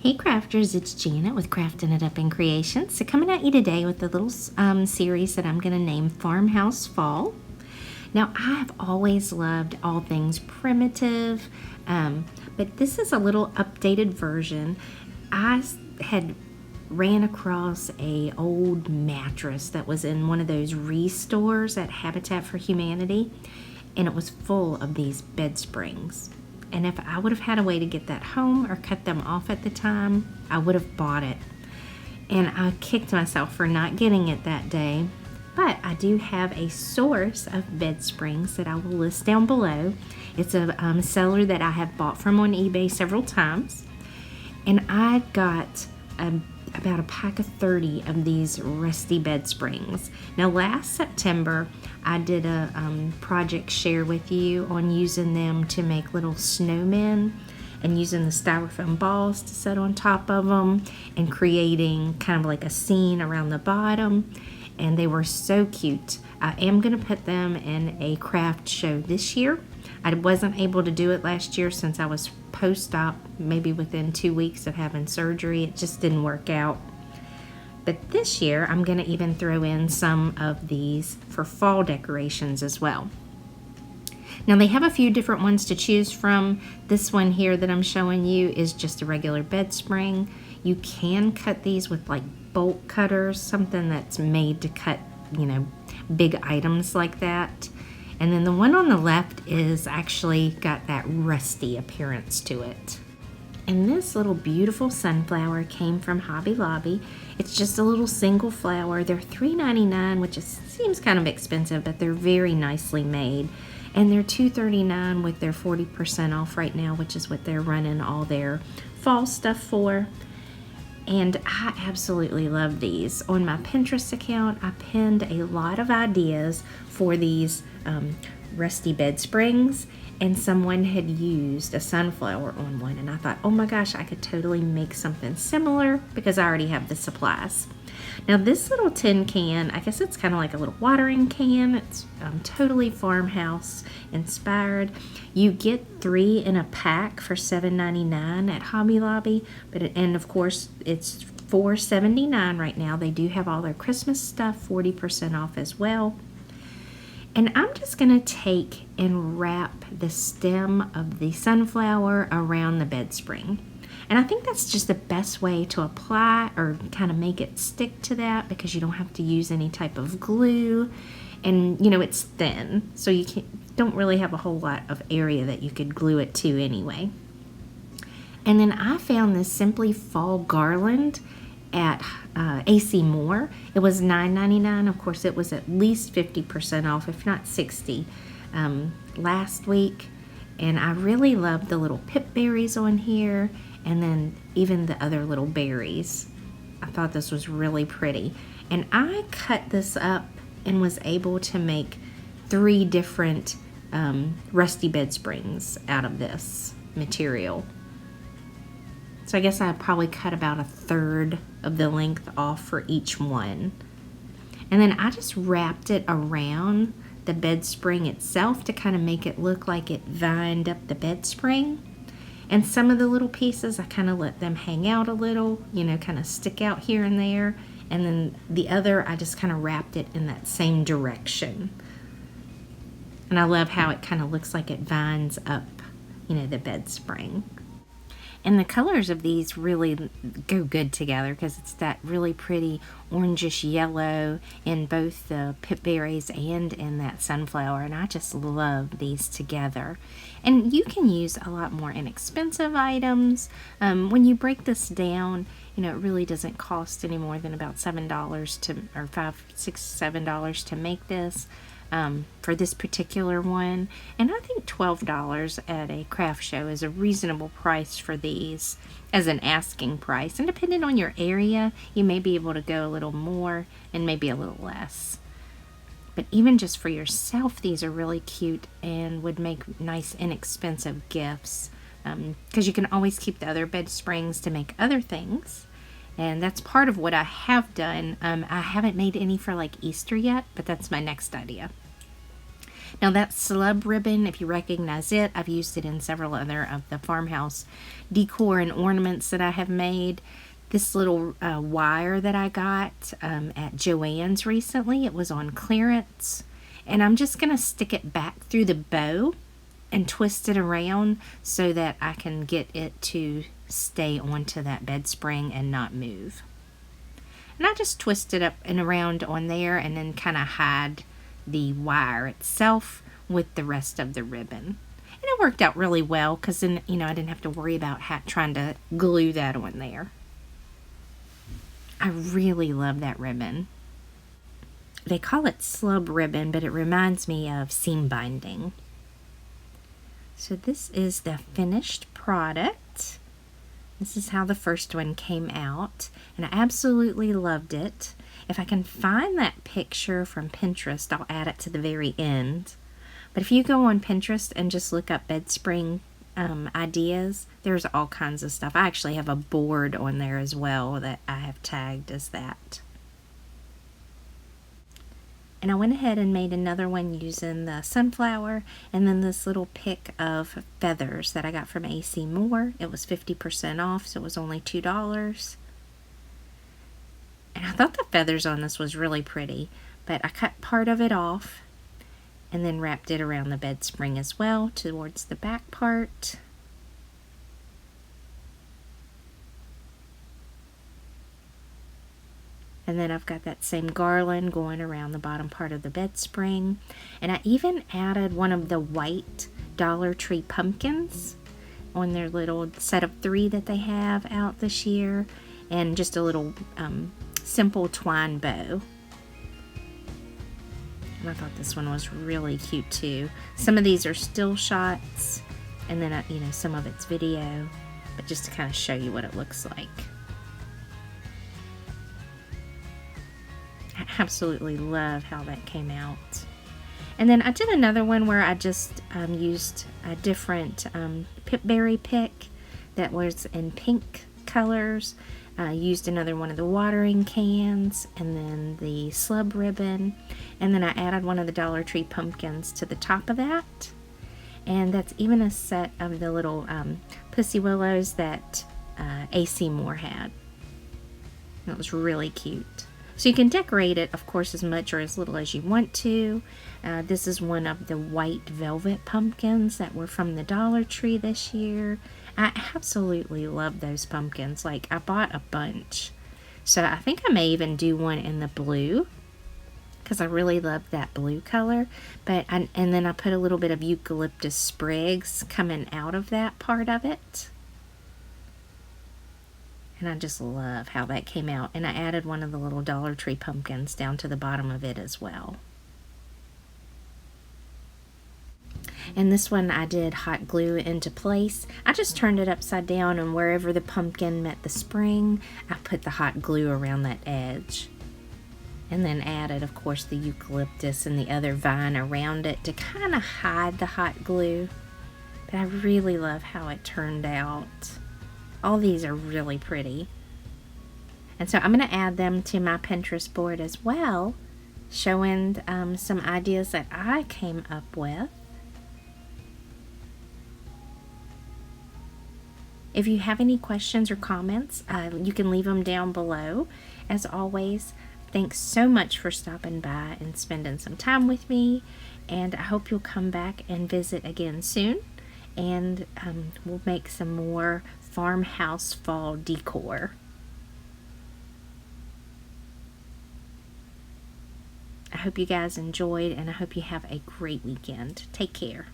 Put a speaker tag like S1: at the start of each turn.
S1: Hey crafters, it's Janet with Crafting It Up in Creations. So coming at you today with a little series that I'm going to name Farmhouse Fall. Now I have always loved all things primitive, but this is a little updated version. I had ran across a old mattress that was in one of those restores at Habitat for Humanity, and it was full of these bed springs. And if I would have had a way to get that home or cut them off at the time, I would have bought it. And I kicked myself for not getting it that day. But I do have a source of bed springs that I will list down below. It's a seller that I have bought from on eBay several times. And I got about a pack of 30 of these rusty bed springs. Now last September I did a project share with you on using them to make little snowmen and using the styrofoam balls to set on top of them and creating kind of like a scene around the bottom, and they were so cute. I am going to put them in a craft show this year. I wasn't able to do it last year since I was post-op, maybe within 2 weeks of having surgery. It just didn't work out. But this year, I'm going to even throw in some of these for fall decorations as well. Now, they have a few different ones to choose from. This one here that I'm showing you is just a regular bed spring. You can cut these with like bolt cutters, something that's made to cut, big items like that. And then the one on the left is actually got that rusty appearance to it. And this little beautiful sunflower came from Hobby Lobby. It's just a little single flower. They're $3.99, which seems kind of expensive, but they're very nicely made. And they're $2.39 with their 40% off right now, which is what they're running all their fall stuff for. And I absolutely love these. On my Pinterest account, I pinned a lot of ideas for these rusty bed springs, and someone had used a sunflower on one, and I thought, oh my gosh, I could totally make something similar because I already have the supplies. Now this little tin can, I guess it's kind of like a little watering can. It's totally farmhouse inspired. You get 3 in a pack for $7.99 at Hobby Lobby, and of course it's $4.79 right now. They do have all their Christmas stuff 40% off as well. And I'm just going to take and wrap the stem of the sunflower around the bed spring. And I think that's just the best way to apply or kind of make it stick to that, because you don't have to use any type of glue. And, it's thin, so you don't really have a whole lot of area that you could glue it to anyway. And then I found this Simply Fall garland at AC Moore. It was $9.99. Of course, it was at least 50% off, if not 60%, last week. And I really love the little pip berries on here, and then even the other little berries. I thought this was really pretty. And I cut this up and was able to make 3 different rusty bed springs out of this material. So I guess I probably cut about 1/3 of the length off for each one. And then I just wrapped it around the bed spring itself to kind of make it look like it vined up the bed spring. And some of the little pieces, I kind of let them hang out a little, kind of stick out here and there. And then the other, I just kind of wrapped it in that same direction. And I love how it kind of looks like it vines up, the bed spring. And the colors of these really go good together because it's that really pretty orangish yellow in both the pip berries and in that sunflower. And I just love these together. And you can use a lot more inexpensive items. When you break this down, it really doesn't cost any more than about $7 or $5, $6, $7 to make this. For this particular one, and I think $12 at a craft show is a reasonable price for these as an asking price, and depending on your area you may be able to go a little more and maybe a little less. But even just for yourself, these are really cute and would make nice inexpensive gifts, because you can always keep the other bed springs to make other things. And that's part of what I have done. I haven't made any for like Easter yet, but that's my next idea. Now that Slub ribbon, if you recognize it, I've used it in several other of the farmhouse decor and ornaments that I have made. This little wire that I got at Joann's recently, it was on clearance. And I'm just going to stick it back through the bow and twist it around so that I can get it to stay onto that bed spring and not move. And I just twist it up and around on there and then kind of hide the wire itself with the rest of the ribbon. And it worked out really well because then, you know, I didn't have to worry about trying to glue that on there. I really love that ribbon. They call it Slub ribbon, but it reminds me of seam binding. So this is the finished product. This is how the first one came out, and I absolutely loved it. If I can find that picture from Pinterest, I'll add it to the very end. But if you go on Pinterest and just look up Bedspring ideas, there's all kinds of stuff. I actually have a board on there as well that I have tagged as that. And I went ahead and made another one using the sunflower and then this little pick of feathers that I got from AC Moore. It was 50% off, so it was only $2. And I thought the feathers on this was really pretty, but I cut part of it off and then wrapped it around the bed spring as well towards the back part. And then I've got that same garland going around the bottom part of the bed spring. And I even added one of the white Dollar Tree pumpkins on their little set of 3 that they have out this year. And just a little simple twine bow. And I thought this one was really cute too. Some of these are still shots. And then, you know, some of it's video. But just to kind of show you what it looks like. I absolutely love how that came out. And then I did another one where I just used a different pipberry pick that was in pink colors. Used another one of the watering cans and then the slub ribbon. And then I added one of the Dollar Tree pumpkins to the top of that. And that's even a set of the little pussy willows that AC Moore had. That was really cute. So you can decorate it, of course, as much or as little as you want to. This is one of the white velvet pumpkins that were from the Dollar Tree this year. I absolutely love those pumpkins. Like, I bought a bunch. So I think I may even do one in the blue because I really love that blue color. And then I put a little bit of eucalyptus sprigs coming out of that part of it. And I just love how that came out. And I added one of the little Dollar Tree pumpkins down to the bottom of it as well. And this one I did hot glue into place. I just turned it upside down, and wherever the pumpkin met the spring, I put the hot glue around that edge. And then added, of course, the eucalyptus and the other vine around it to kind of hide the hot glue. But I really love how it turned out. All these are really pretty. And so I'm going to add them to my Pinterest board as well, showing some ideas that I came up with. If you have any questions or comments, you can leave them down below. As always, thanks so much for stopping by and spending some time with me. And I hope you'll come back and visit again soon. And we'll make some more Farmhouse Fall decor. I hope you guys enjoyed, and I hope you have a great weekend. Take care.